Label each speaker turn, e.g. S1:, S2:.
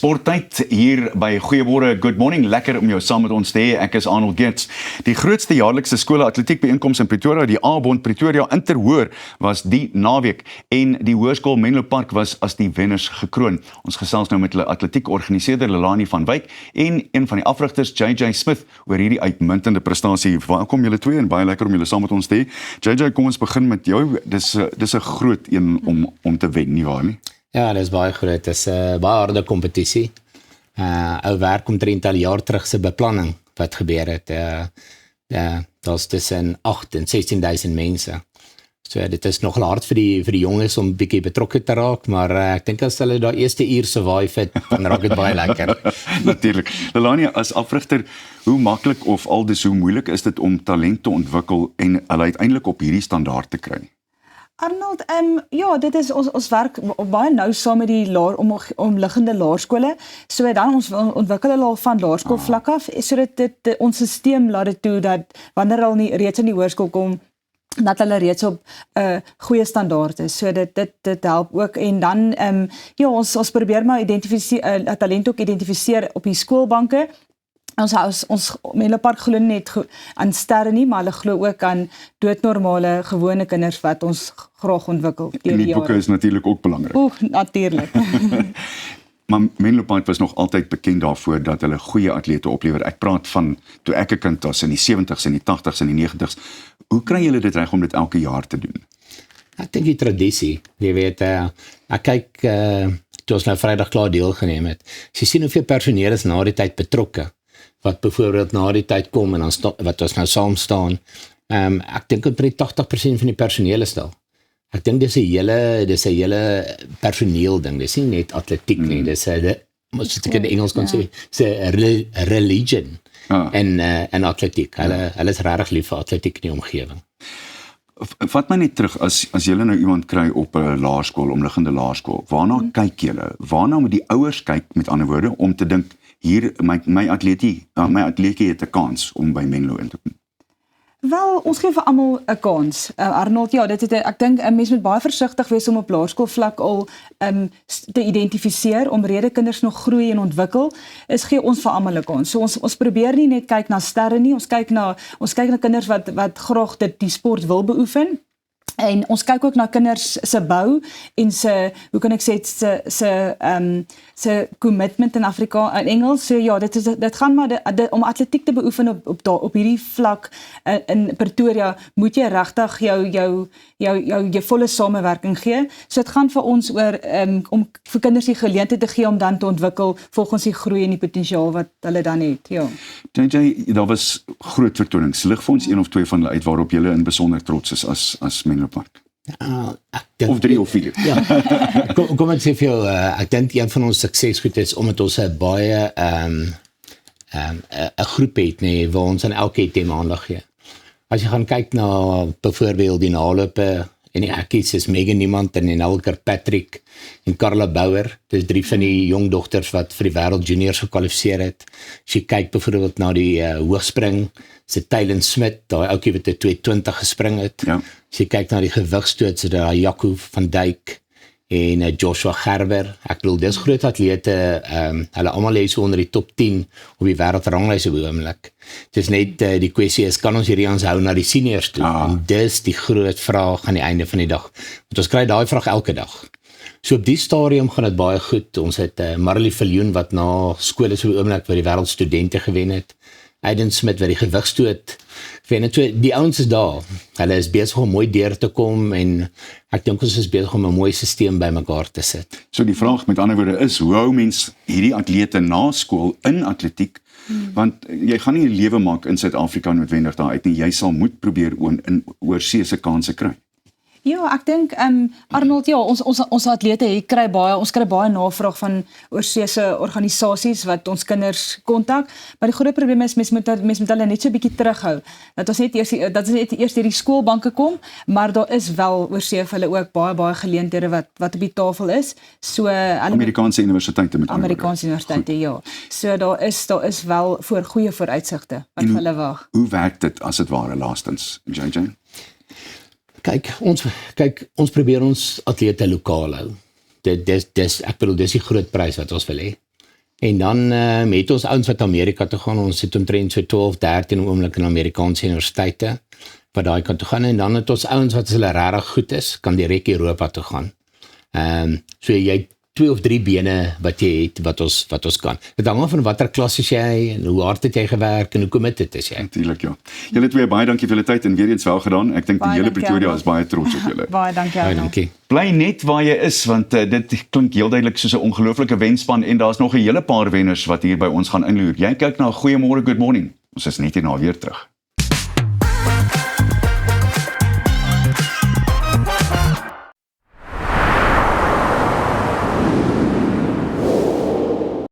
S1: Sporttyd hier by Goeiemôre, good morning, lekker om jou saam met ons te hê. Ek is Arnold Geerts. Die grootste jaarlikse skole atletiekbyeenkoms in Pretoria, die A-bond Pretoria Interhoor, was die naweek en die Hoërskool Menlo Park was as die wenners gekroon. Ons gesels nou met hulle atletiek-organiseerder Lelani van Wyk en een van die afrigters JJ Smith oor hierdie uitmuntende prestasie. Welkom julle twee en baie lekker om julle saam met ons te hê. JJ, kom ons begin met jou. Dis 'n groot een om te wen, nie waar nie?
S2: Ja, dit is baie groot. Dit is 'n baie harde kompetisie. Ou werk omtrent al jaar terug se beplanning wat gebeur het. Daar's tussen 8 en 16,000 mense. So dit is nog hard vir die jonges om bietjie betrokke te raak, maar ek dink as hulle daai eerste uur survive het, dan raak dit baie lekker.
S1: Natuurlik. Lelani, as afrigter, hoe maklik of aldus hoe moeilik is dit om talent te ontwikkel en hulle uiteindelik op hierdie standaard te kry?
S3: Arnold, ja, dit is ons werk baie nou saam met die omliggende laerskole. So dan ons ontwikkel hulle al van laerskoolvlak af, sodat ons stelsel laat dit toe dat wanneer hulle reeds in die hoërskool kom, dat hulle reeds op 'n goeie standaard is. So dit help ook en dan ja, ons probeer maar talent ook identifiseer op die skoolbanke. Ons Menlo Park glo net aan sterre nie, maar hulle glo ook aan doodnormale gewone kinders wat ons graag ontwikkel.
S1: En die boeke is natuurlik ook belangrik.
S3: Natuurlijk.
S1: Maar Menlo Park was nog altyd bekend daarvoor dat hulle goeie atlete oplewer. Ek praat van toe ek 'n kind was in die 70s en die 80s en die 90s. Hoe kry julle dit reg om dit elke jaar te doen?
S2: Ek dink die tradisie, jy weet, ek kyk toe ons nou Vrydag klaar deelgeneem het. As jy sien hoeveel personeel is na die tyd betrokke, wat byvoorbeeld na die tyd kom en dan wat ons nou saam staan. Ek dink omtrent 80% van die personeel is daar. Ek dink dis 'n hele personeel ding. Dis nie net atletiek nie. Dis moet ek in Engels kan sê, dis 'n religion en atletiek. Hulle is regtig lief vir atletiek in die omgewing.
S1: Vat my net terug as julle nou iemand kry op 'n laerskool, omliggende laerskool. Waarna kyk julle? Waarna moet die ouers kyk, met ander woorde, om te dink hier my atletie het 'n kans om by Menlo in te kom?
S3: Wel, ons gee vir almal 'n kans. Arnold, ja, ek dink 'n mens moet baie versigtig wees om op laerskoolvlak al te identifiseer, omrede kinders nog groei en ontwikkel, gee ons vir almal 'n kans. So ons probeer nie net kyk na sterre nie, ons kyk na kinders wat graag die sport wil beoefen. En ons kyk ook na kinders se bou en hoe kan ek sê, se commitment in Engels. So ja, dit gaan maar om atletiek te beoefen op hierdie vlak in Pretoria, moet jy regtig jou volle samewerking gee. So dit gaan vir ons oor om vir kinders die geleentheid te gee om dan te ontwikkel volgens die groei en die potensiaal wat hulle dan het. Ja.
S1: JJ, daar was groot vertonings. Lig vir ons een of twee van hulle uit waarop julle in besonder trots is as Menlo Park. Of 3 of 4.
S2: Ja. Kom ek sê vir jou, ek dink een van ons suksesgoed is omdat ons 'n baie 'n groep het, waar ons aan elke tema aandag gee. As jy gaan kyk na byvoorbeeld die nalope en die ekkies is Megan Niemand en Nelker Patrick en Carla Bouwer. Dis 3 van die jong dogters wat vir die wêreld juniors gekwalifiseer het. As jy kyk byvoorbeeld na die hoogspring, se Tylen Smit, daai ouetjie wat 'n 220 gespring het. Ja. As jy kyk na die gewigstoot, so daai Jaco van Dijk en Joshua Gerber. Ek bedoel, dis groot atlete, hulle almal lê so onder die top 10 op die wêreldranglys op die oomblik. Dis net die kwessie is, kan ons hierdie aanhou na die seniors toe? En dis die groot vraag aan die einde van die dag. Want ons kry daai vraag elke dag. So op die stadium gaan dit baie goed. Ons het Marley Viljoen wat na skole so op die oomblik waar die wêreldstudente gewen het. Aiden Smith wat die gewigstoot gewen het. So die ouens is daar. Hulle is besig om mooi deur te kom en ek dink ons is besig om 'n mooi stelsel bymekaar te sit.
S1: So die vraag met ander woorde is, hoe hou mens hierdie atlete na skool in atletiek? Want jy gaan nie 'n lewe maak in Suid-Afrika noodwendig daar uit nie. Jy sal moet probeer in oorsee se kansse kry.
S3: Ja, ek dink Arnold, ja, ons atlete kry baie navraag van oorseese organisasies wat ons kinders kontak, maar die groot probleem is mens moet hulle net so 'n bietjie terughou. Dat ons net eers deur die skoolbanke kom, maar daar is wel oorsee vir hulle ook baie geleenthede wat op die tafel is. So
S1: Amerikaanse universiteite met
S3: Amerikaanse universiteite, ja. So daar is wel goeie vooruitsigte wat vir hulle wag.
S1: Hoe werk dit as dit ware laastens, JJ?
S2: Kyk, ons probeer ons atlete lokaal hou. Ek bedoel, dis die groot prys wat ons wil hê. En dan het ons ouens wat Amerika toe gaan, ons het omtrent so 12, 13 oomblik in Amerikaanse universiteite, wat daai kan toe gaan, en dan het ons ouens wat as hulle regtig goed is, kan direk Europa toe gaan. So jy het 2 of 3 bene wat jy het, wat ons kan. Dit hang af van watter klas is jy, en hoe hard het jy gewerk, en hoe committed is jy.
S1: Natuurlik, ja. Julle twee, baie dankie vir julle tyd, en weer eens wel gedaan. Ek dink die
S3: Baie
S1: hele
S3: dankie,
S1: Pretoria
S3: Arnold.
S1: is baie trots op julle.
S3: Baie dankie
S2: Baie
S3: Arnold.
S2: dankie.
S1: Bly net waar jy is, want dit klink heel duidelik soos 'n ongelooflike wenspan, en daar's nog 'n hele paar wenners wat hier by ons gaan inloer. Jy kyk na Goeiemôre, Good Morning. Ons is net hierna weer terug.